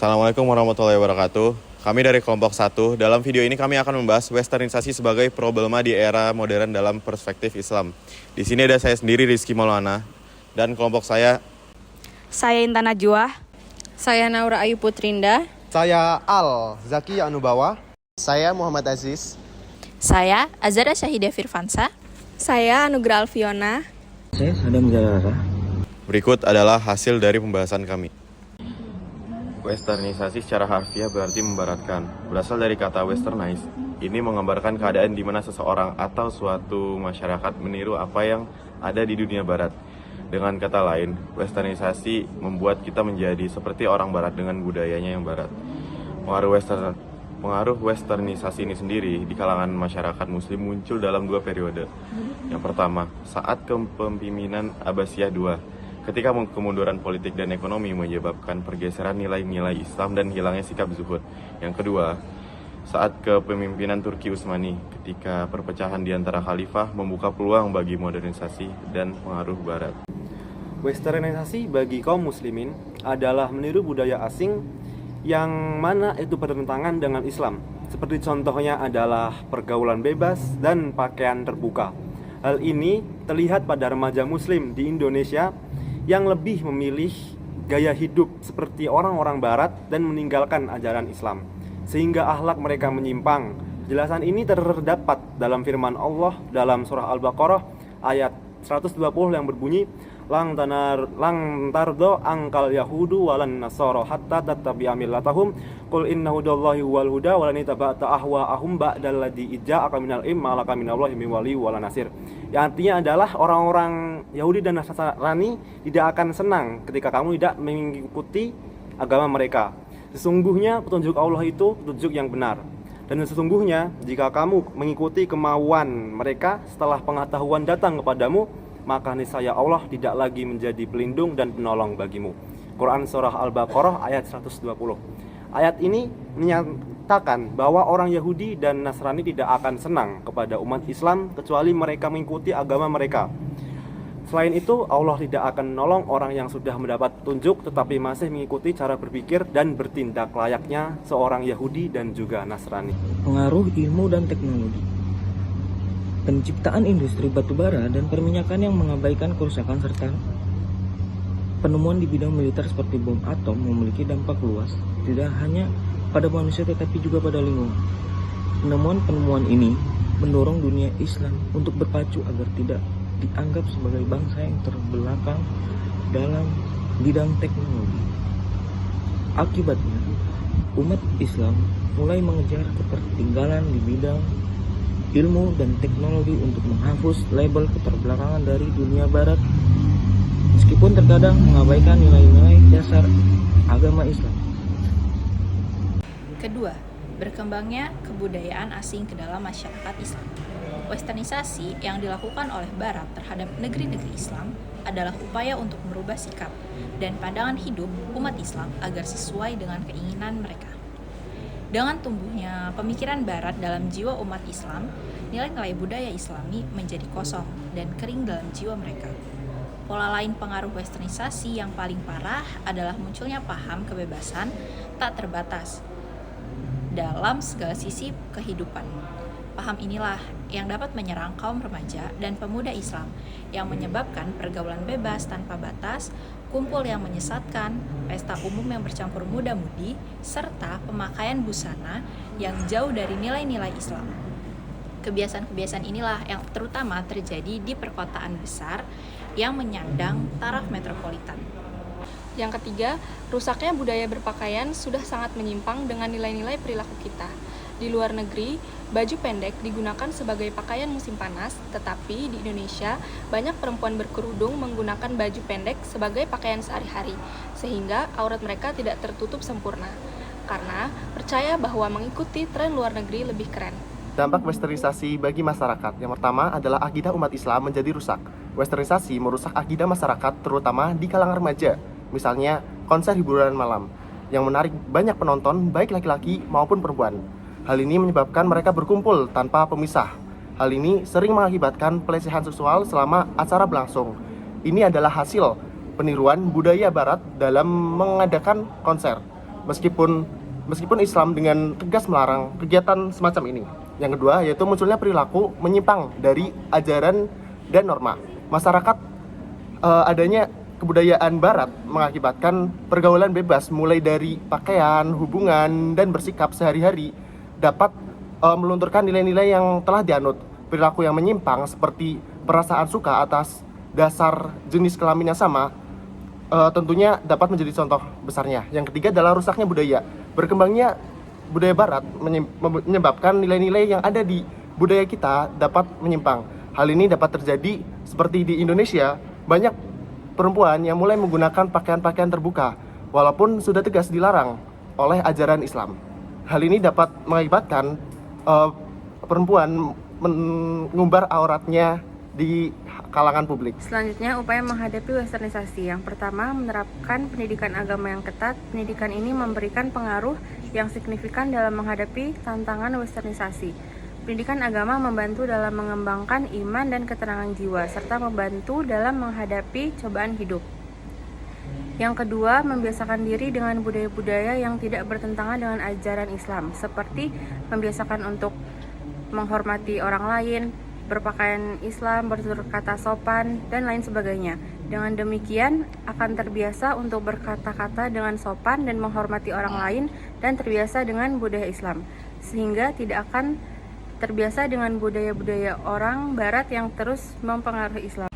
Assalamualaikum warahmatullahi wabarakatuh. Kami dari kelompok 1. Dalam video ini kami akan membahas westernisasi sebagai problema di era modern dalam perspektif Islam. Di sini ada saya sendiri, Rizky Maulana, dan kelompok saya. Saya Intan Najwa. Saya Naura Ayu Putrinda. Saya Al Zaki Anubawa. Saya Muhammad Aziz. Saya Azara Syahida Firvansa. Saya Anugrah Alfiona. Saya Sadam Zarara. Berikut adalah hasil dari pembahasan kami. Westernisasi secara harfiah berarti membaratkan. Berasal dari kata westernize. Ini menggambarkan keadaan di mana seseorang atau suatu masyarakat meniru apa yang ada di dunia barat. Dengan kata lain, westernisasi membuat kita menjadi seperti orang barat dengan budayanya yang barat. Pengaruh westernisasi ini sendiri di kalangan masyarakat muslim muncul dalam dua periode. Yang pertama, saat kepemimpinan Abbasiyah II, ketika kemunduran politik dan ekonomi menyebabkan pergeseran nilai-nilai Islam dan hilangnya sikap zuhud. Yang kedua, saat kepemimpinan Turki Utsmani, ketika perpecahan di antara khalifah membuka peluang bagi modernisasi dan pengaruh barat. Westernisasi bagi kaum muslimin adalah meniru budaya asing yang mana itu bertentangan dengan Islam. Seperti contohnya adalah pergaulan bebas dan pakaian terbuka. Hal ini terlihat pada remaja muslim di Indonesia yang lebih memilih gaya hidup seperti orang-orang barat dan meninggalkan ajaran Islam, sehingga akhlak mereka menyimpang. Penjelasan ini terdapat dalam firman Allah dalam surah Al-Baqarah ayat 120 yang berbunyi, lang tardo angkal yahudu walan nasara hatta tattabi'a millatahum qul inna hudallahi wal huda walan tabata ahwaahum ba'dal ladzi ija'aka minal ilmi ma laka minallahi min wali wala nasir. Yang artinya adalah orang-orang Yahudi dan Nasrani tidak akan senang ketika kamu tidak mengikuti agama mereka. Sesungguhnya petunjuk Allah itu petunjuk yang benar. Dan sesungguhnya jika kamu mengikuti kemauan mereka setelah pengetahuan datang kepadamu, maka niscaya Allah tidak lagi menjadi pelindung dan penolong bagimu. Quran surah Al-Baqarah ayat 120. Ayat ini menyatakan bahwa orang Yahudi dan Nasrani tidak akan senang kepada umat Islam kecuali mereka mengikuti agama mereka. Selain itu, Allah tidak akan menolong orang yang sudah mendapat petunjuk tetapi masih mengikuti cara berpikir dan bertindak layaknya seorang Yahudi dan juga Nasrani. Pengaruh ilmu dan teknologi. Penciptaan industri batubara dan perminyakan yang mengabaikan kerusakan serta penemuan di bidang militer seperti bom atom memiliki dampak luas tidak hanya pada manusia tetapi juga pada lingkungan. Penemuan-penemuan ini mendorong dunia Islam untuk berpacu agar tidak dianggap sebagai bangsa yang terbelakang dalam bidang teknologi. Akibatnya, umat Islam mulai mengejar ketertinggalan di bidang ilmu dan teknologi untuk menghapus label keterbelakangan dari dunia barat, meskipun terkadang mengabaikan nilai-nilai dasar agama Islam. Kedua, berkembangnya kebudayaan asing ke dalam masyarakat Islam. Westernisasi yang dilakukan oleh Barat terhadap negeri-negeri Islam adalah upaya untuk merubah sikap dan pandangan hidup umat Islam agar sesuai dengan keinginan mereka. Dengan tumbuhnya pemikiran Barat dalam jiwa umat Islam, nilai-nilai budaya Islami menjadi kosong dan kering dalam jiwa mereka. Pola lain pengaruh westernisasi yang paling parah adalah munculnya paham kebebasan tak terbatas dalam segala sisi kehidupan. Paham inilah yang dapat menyerang kaum remaja dan pemuda Islam yang menyebabkan pergaulan bebas tanpa batas, kumpul yang menyesatkan, pesta umum yang bercampur muda-mudi, serta pemakaian busana yang jauh dari nilai-nilai Islam. Kebiasaan-kebiasaan inilah yang terutama terjadi di perkotaan besar yang menyandang taraf metropolitan. Yang ketiga, rusaknya budaya berpakaian sudah sangat menyimpang dengan nilai-nilai perilaku kita. Di luar negeri, baju pendek digunakan sebagai pakaian musim panas, tetapi di Indonesia banyak perempuan berkerudung menggunakan baju pendek sebagai pakaian sehari-hari, sehingga aurat mereka tidak tertutup sempurna, karena percaya bahwa mengikuti tren luar negeri lebih keren. Dampak westernisasi bagi masyarakat. Yang pertama adalah akidah umat Islam menjadi rusak. Westernisasi merusak akidah masyarakat terutama di kalangan remaja. Misalnya konser hiburan malam yang menarik banyak penonton baik laki-laki maupun perempuan. Hal ini menyebabkan mereka berkumpul tanpa pemisah. Hal ini sering mengakibatkan pelecehan seksual selama acara berlangsung. Ini adalah hasil peniruan budaya barat dalam mengadakan konser. meskipun Islam dengan tegas melarang kegiatan semacam ini. Yang kedua yaitu munculnya perilaku menyimpang dari ajaran dan norma. Masyarakat adanya kebudayaan barat mengakibatkan pergaulan bebas mulai dari pakaian, hubungan, dan bersikap sehari-hari dapat melunturkan nilai-nilai yang telah dianut. Perilaku yang menyimpang seperti perasaan suka atas dasar jenis kelamin yang sama tentunya dapat menjadi contoh besarnya. Yang ketiga adalah rusaknya budaya. Berkembangnya budaya barat menyebabkan nilai-nilai yang ada di budaya kita dapat menyimpang. Hal ini dapat terjadi seperti di Indonesia, banyak perempuan yang mulai menggunakan pakaian-pakaian terbuka walaupun sudah tegas dilarang oleh ajaran Islam. Hal ini dapat mengakibatkan perempuan mengumbar auratnya di kalangan publik. Selanjutnya, upaya menghadapi westernisasi. Yang pertama, menerapkan pendidikan agama yang ketat. Pendidikan ini memberikan pengaruh yang signifikan dalam menghadapi tantangan westernisasi. Pendidikan agama membantu dalam mengembangkan iman dan ketenangan jiwa, serta membantu dalam menghadapi cobaan hidup. Yang kedua, membiasakan diri dengan budaya-budaya yang tidak bertentangan dengan ajaran Islam, seperti membiasakan untuk menghormati orang lain, berpakaian Islam, bertutur kata sopan, dan lain sebagainya. Dengan demikian, akan terbiasa untuk berkata-kata dengan sopan dan menghormati orang lain, dan terbiasa dengan budaya Islam, sehingga tidak akan terbiasa dengan budaya-budaya orang Barat yang terus mempengaruhi Islam.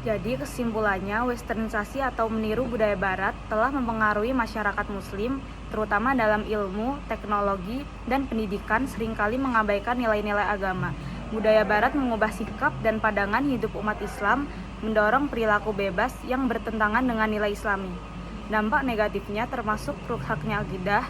Jadi kesimpulannya, westernisasi atau meniru budaya Barat telah mempengaruhi masyarakat Muslim, terutama dalam ilmu, teknologi, dan pendidikan, seringkali mengabaikan nilai-nilai agama. Budaya Barat mengubah sikap dan pandangan hidup umat Islam, mendorong perilaku bebas yang bertentangan dengan nilai Islami. Dampak negatifnya termasuk rusaknya akidah,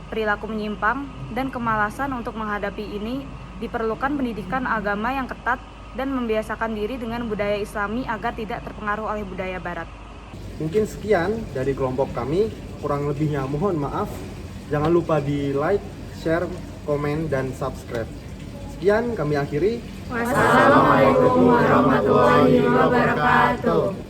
perilaku menyimpang, dan kemalasan. Untuk menghadapi ini, diperlukan pendidikan agama yang ketat dan membiasakan diri dengan budaya Islami agar tidak terpengaruh oleh budaya Barat. Mungkin sekian dari kelompok kami, kurang lebihnya mohon maaf. Jangan lupa di like, share, komen, dan subscribe. Sekian kami akhiri. Wassalamualaikum warahmatullahi wabarakatuh.